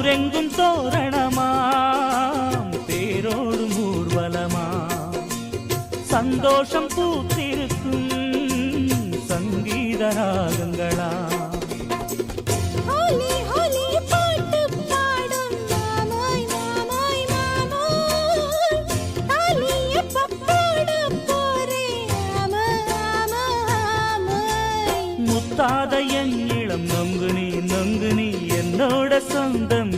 ஊரெங்கும் தோரணமாம் தேரோடும் ஊர்வலமா சந்தோஷம் பூத்திருக்கும் சங்கீத ராகங்களா முத்தாத என் இளம் நொங்கு நீ என்னோட சொந்தம்